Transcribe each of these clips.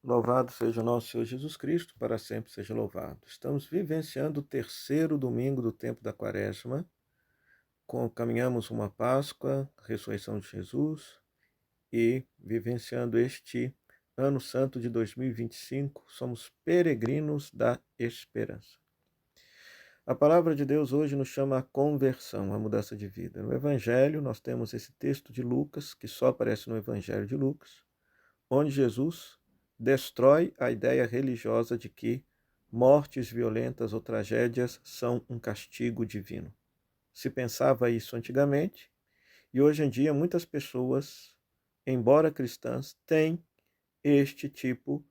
Louvado seja o nosso Senhor Jesus Cristo, para sempre seja louvado. Estamos vivenciando o terceiro domingo do tempo da Quaresma. Caminhamos uma Páscoa, a ressurreição de Jesus, e vivenciando este ano santo de 2025, somos peregrinos da esperança. A palavra de Deus hoje nos chama a conversão, a mudança de vida. No Evangelho, nós temos esse texto de Lucas, que só aparece no Evangelho de Lucas, onde Jesus destrói a ideia religiosa de que mortes violentas ou tragédias são um castigo divino. Se pensava isso antigamente, e hoje em dia muitas pessoas, embora cristãs, têm este tipo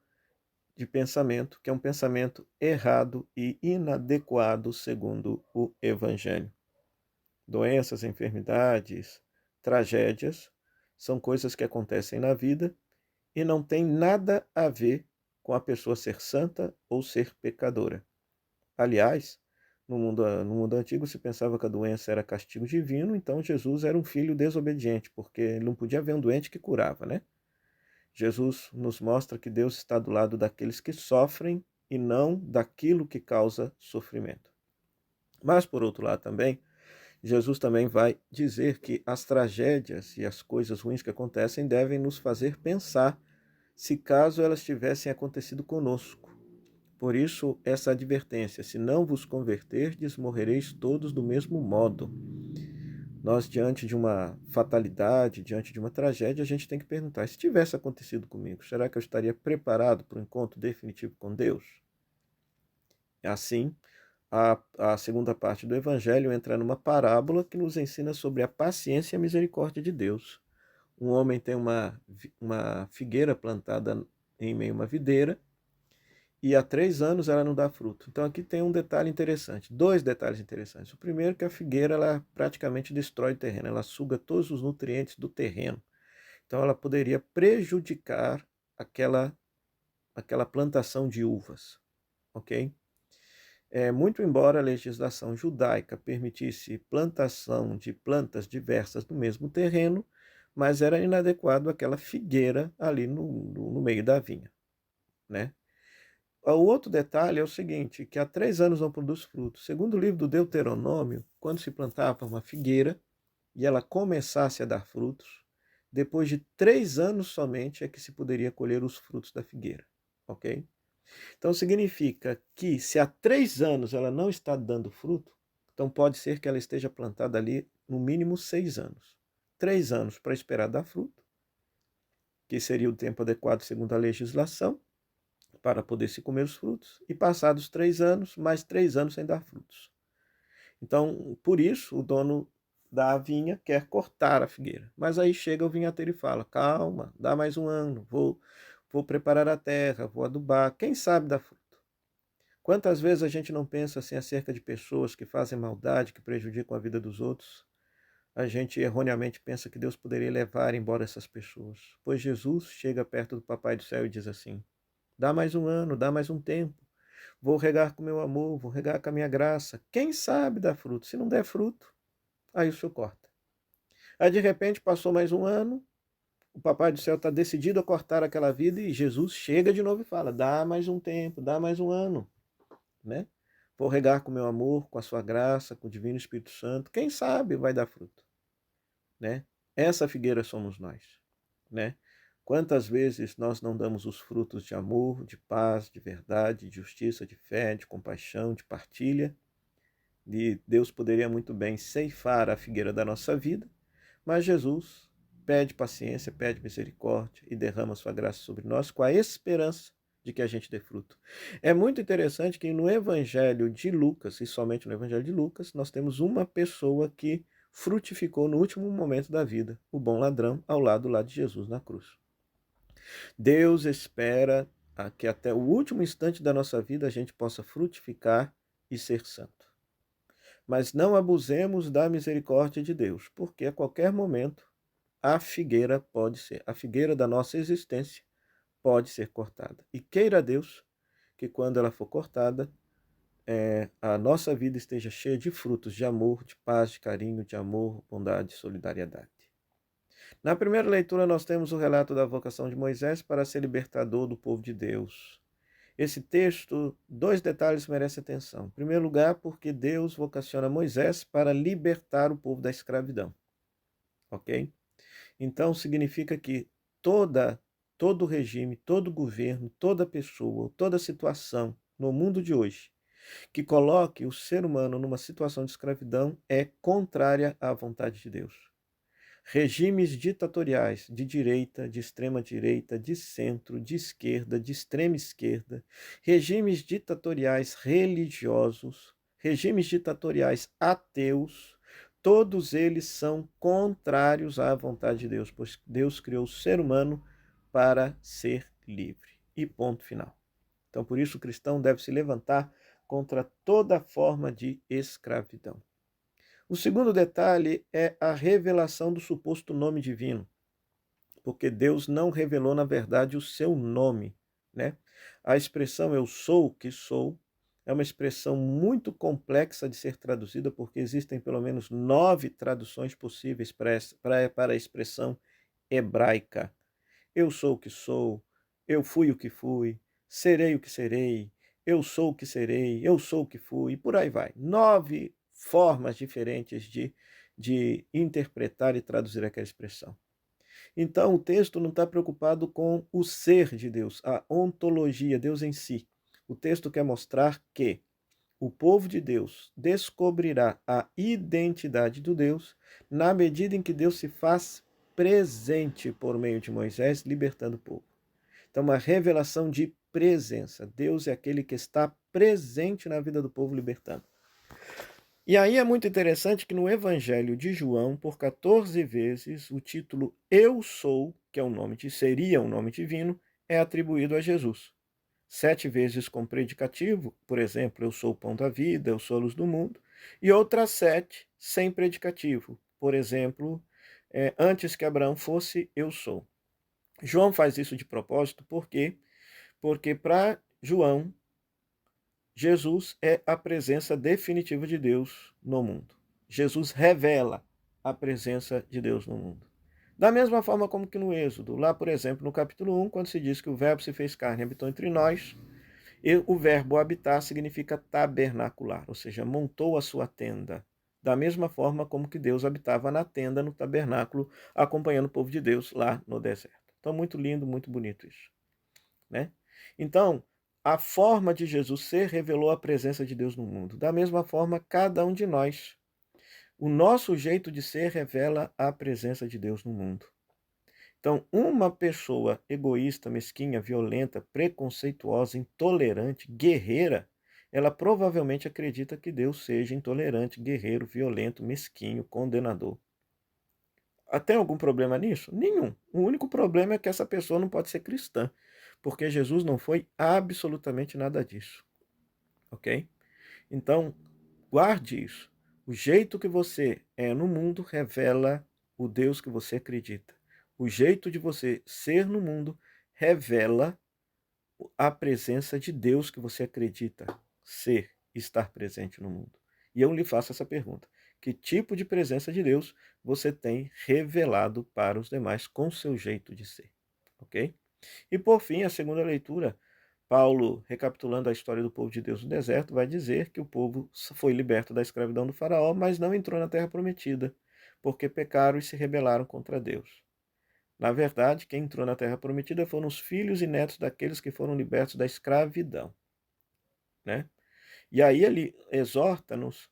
de pensamento, que é um pensamento errado e inadequado segundo o Evangelho. Doenças, enfermidades, tragédias são coisas que acontecem na vida e não tem nada a ver com a pessoa ser santa ou ser pecadora. Aliás, no mundo antigo se pensava que a doença era castigo divino, então Jesus era um filho desobediente, porque não podia haver um doente que curava, né? Jesus nos mostra que Deus está do lado daqueles que sofrem e não daquilo que causa sofrimento. Mas, por outro lado também, Jesus também vai dizer que as tragédias e as coisas ruins que acontecem devem nos fazer pensar se caso elas tivessem acontecido conosco. Por isso, essa advertência: se não vos converterdes, morrereis todos do mesmo modo. Nós, diante de uma fatalidade, diante de uma tragédia, a gente tem que perguntar: se tivesse acontecido comigo, será que eu estaria preparado para o encontro definitivo com Deus? Assim, a segunda parte do Evangelho entra numa parábola que nos ensina sobre a paciência e a misericórdia de Deus. Um homem tem uma figueira plantada em meio a uma videira, e há 3 anos ela não dá fruto. Então aqui tem um detalhe interessante, dois detalhes interessantes. O primeiro é que a figueira ela praticamente destrói o terreno, ela suga todos os nutrientes do terreno. Então ela poderia prejudicar aquela plantação de uvas, ok? Muito embora a legislação judaica permitisse plantação de plantas diversas no mesmo terreno, mas era inadequado aquela figueira ali no meio da vinha, né? O outro detalhe é o seguinte, que há 3 anos não produz frutos. Segundo o livro do Deuteronômio, quando se plantava uma figueira e ela começasse a dar frutos, depois de 3 anos somente é que se poderia colher os frutos da figueira, ok? Então significa que se há 3 anos ela não está dando fruto, então pode ser que ela esteja plantada ali no mínimo 6 anos. 3 anos para esperar dar fruto, que seria o tempo adequado segundo a legislação, para poder se comer os frutos, e passados 3 anos, mais 3 anos sem dar frutos. Então, por isso, o dono da vinha quer cortar a figueira. Mas aí chega o vinhateiro e fala: calma, dá mais um ano, vou preparar a terra, vou adubar, quem sabe dá fruto. Quantas vezes a gente não pensa assim acerca de pessoas que fazem maldade, que prejudicam a vida dos outros? A gente erroneamente pensa que Deus poderia levar embora essas pessoas. Pois Jesus chega perto do Papai do Céu e diz assim: dá mais um ano, dá mais um tempo. Vou regar com meu amor, vou regar com a minha graça. Quem sabe dá fruto? Se não der fruto, aí o Senhor corta. Aí de repente passou mais um ano, o Papai do Céu está decidido a cortar aquela vida e Jesus chega de novo e fala: dá mais um tempo, dá mais um ano, né? Vou regar com meu amor, com a sua graça, com o Divino Espírito Santo. Quem sabe vai dar fruto, né? Essa figueira somos nós, né? Quantas vezes nós não damos os frutos de amor, de paz, de verdade, de justiça, de fé, de compaixão, de partilha? E Deus poderia muito bem ceifar a figueira da nossa vida, mas Jesus pede paciência, pede misericórdia e derrama sua graça sobre nós com a esperança de que a gente dê fruto. É muito interessante que no Evangelho de Lucas, e somente no Evangelho de Lucas, nós temos uma pessoa que frutificou no último momento da vida, o bom ladrão, ao lado lá de Jesus na cruz. Deus espera que até o último instante da nossa vida a gente possa frutificar e ser santo. Mas não abusemos da misericórdia de Deus, porque a qualquer momento a figueira da nossa existência pode ser cortada. E queira Deus que quando ela for cortada, a nossa vida esteja cheia de frutos de amor, de paz, de carinho, de amor, bondade e solidariedade. Na primeira leitura, nós temos o relato da vocação de Moisés para ser libertador do povo de Deus. Esse texto, dois detalhes merecem atenção. Em primeiro lugar, porque Deus vocaciona Moisés para libertar o povo da escravidão. Ok? Então, significa que todo regime, todo governo, toda pessoa, toda situação no mundo de hoje que coloque o ser humano numa situação de escravidão é contrária à vontade de Deus. Regimes ditatoriais de direita, de extrema direita, de centro, de esquerda, de extrema esquerda, regimes ditatoriais religiosos, regimes ditatoriais ateus, todos eles são contrários à vontade de Deus, pois Deus criou o ser humano para ser livre. E ponto final. Então, por isso, o cristão deve se levantar contra toda forma de escravidão. O segundo detalhe é a revelação do suposto nome divino, porque Deus não revelou, na verdade, o seu nome, né? A expressão eu sou o que sou é uma expressão muito complexa de ser traduzida, porque existem pelo menos 9 traduções possíveis para a expressão hebraica. Eu sou o que sou, eu fui o que fui, serei o que serei, eu sou o que serei, eu sou o que fui, e por aí vai. 9 formas diferentes de interpretar e traduzir aquela expressão. Então, o texto não está preocupado com o ser de Deus, a ontologia, Deus em si. O texto quer mostrar que o povo de Deus descobrirá a identidade do Deus na medida em que Deus se faz presente por meio de Moisés, libertando o povo. Então, uma revelação de presença. Deus é aquele que está presente na vida do povo, libertando. E aí é muito interessante que no Evangelho de João, por 14 vezes, o título Eu Sou, que é um nome que seria um nome divino, é atribuído a Jesus. 7 vezes com predicativo, por exemplo, eu sou o pão da vida, eu sou a luz do mundo, e outras 7 sem predicativo, por exemplo, antes que Abraão fosse, eu sou. João faz isso de propósito, por quê? Porque para João, Jesus é a presença definitiva de Deus no mundo. Jesus revela a presença de Deus no mundo. Da mesma forma como que no Êxodo, lá, por exemplo, no capítulo 1, quando se diz que o verbo se fez carne e habitou entre nós, e o verbo habitar significa tabernacular, ou seja, montou a sua tenda. Da mesma forma como que Deus habitava na tenda, no tabernáculo, acompanhando o povo de Deus lá no deserto. Então, muito lindo, muito bonito isso, né? Então, a forma de Jesus ser revelou a presença de Deus no mundo. Da mesma forma, cada um de nós, o nosso jeito de ser revela a presença de Deus no mundo. Então, uma pessoa egoísta, mesquinha, violenta, preconceituosa, intolerante, guerreira, ela provavelmente acredita que Deus seja intolerante, guerreiro, violento, mesquinho, condenador. Tem algum problema nisso? Nenhum. O único problema é que essa pessoa não pode ser cristã, porque Jesus não foi absolutamente nada disso. Ok? Então, guarde isso. O jeito que você é no mundo revela o Deus que você acredita. O jeito de você ser no mundo revela a presença de Deus que você acredita ser, estar presente no mundo. E eu lhe faço essa pergunta: que tipo de presença de Deus você tem revelado para os demais com seu jeito de ser? Ok? E por fim, a segunda leitura, Paulo, recapitulando a história do povo de Deus no deserto, vai dizer que o povo foi liberto da escravidão do faraó, mas não entrou na terra prometida, porque pecaram e se rebelaram contra Deus. Na verdade, quem entrou na terra prometida foram os filhos e netos daqueles que foram libertos da escravidão, né? E aí ele exorta-nos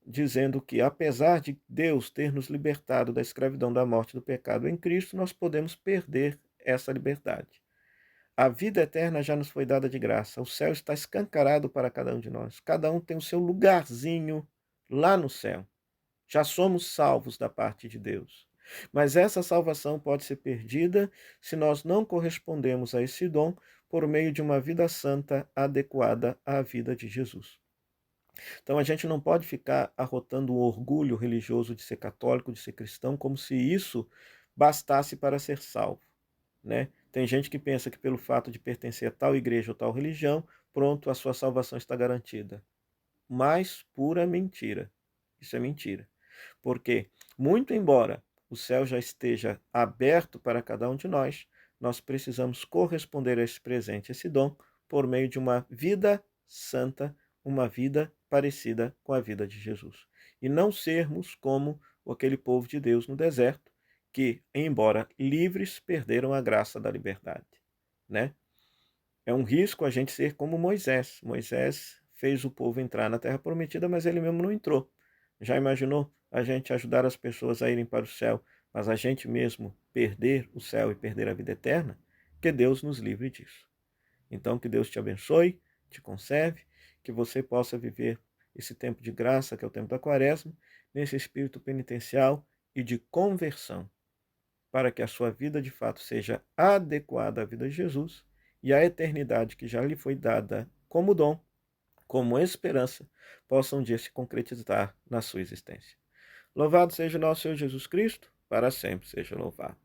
dizendo que, apesar de Deus ter nos libertado da escravidão da morte e do pecado em Cristo, nós podemos perder essa liberdade. A vida eterna já nos foi dada de graça. O céu está escancarado para cada um de nós. Cada um tem o seu lugarzinho lá no céu. Já somos salvos da parte de Deus. Mas essa salvação pode ser perdida se nós não correspondemos a esse dom por meio de uma vida santa adequada à vida de Jesus. Então a gente não pode ficar arrotando o orgulho religioso de ser católico, de ser cristão, como se isso bastasse para ser salvo, né? Tem gente que pensa que pelo fato de pertencer a tal igreja ou tal religião, pronto, a sua salvação está garantida. Mas pura mentira. Isso é mentira. Porque, muito embora o céu já esteja aberto para cada um de nós, nós precisamos corresponder a esse presente, esse dom, por meio de uma vida santa, uma vida parecida com a vida de Jesus. E não sermos como aquele povo de Deus no deserto, que, embora livres, perderam a graça da liberdade, né? É um risco a gente ser como Moisés. Moisés fez o povo entrar na terra prometida, mas ele mesmo não entrou. Já imaginou a gente ajudar as pessoas a irem para o céu, mas a gente mesmo perder o céu e perder a vida eterna? Que Deus nos livre disso. Então, que Deus te abençoe, te conserve, que você possa viver esse tempo de graça, que é o tempo da quaresma, nesse espírito penitencial e de conversão, para que a sua vida de fato seja adequada à vida de Jesus e a eternidade que já lhe foi dada como dom, como esperança, possa um dia se concretizar na sua existência. Louvado seja o nosso Senhor Jesus Cristo, para sempre seja louvado.